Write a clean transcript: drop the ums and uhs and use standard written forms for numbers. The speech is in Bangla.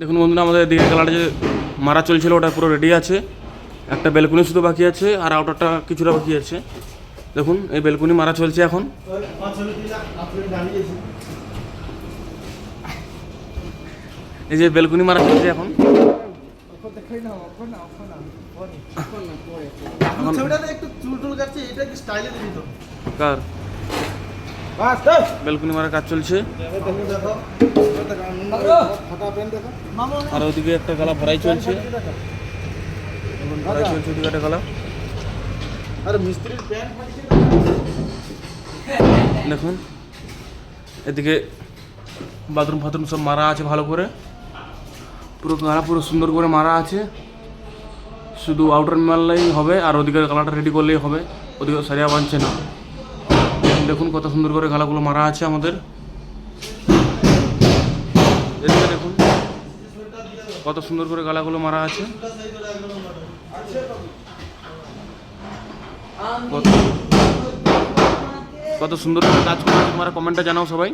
দেখুন বন্ধুরা, আমাদের দিকে কালারটা যে মারা চলছিল ওটা পুরো রেডি আছে। একটা বেলকুনি শুধু বাকি আছে আর আউটারটা কিছুটা বাকি আছে। দেখুন এই বেলকুনি মারা চলছে এখন। এই যে বেলকুনি মারা চলছে এখন। কার বেলকুনি মারা কাজ চলছে আর ওদিকে একটা গালা ভরাই চলছে। ভরাই চলছে ওদিকে একটা গালা। দেখুন এদিকে বাথরুম ফাথরুম সব মারা আছে ভালো করে, পুরো গালা পুরো সুন্দর করে মারা আছে। শুধু আউটার মারলেই হবে আর ওদিকে গালাটা রেডি করলেই হবে, ওদিকে সারিয়া বানছে না। দেখুন কত সুন্দর করে গালাগুলো মারা আছে আমাদের। এদিকে দেখুন কত সুন্দর করে গালাগুলো মারা আছে। কত সুন্দর করে কাজ করে তোমরা কমেন্টে জানাও সবাই।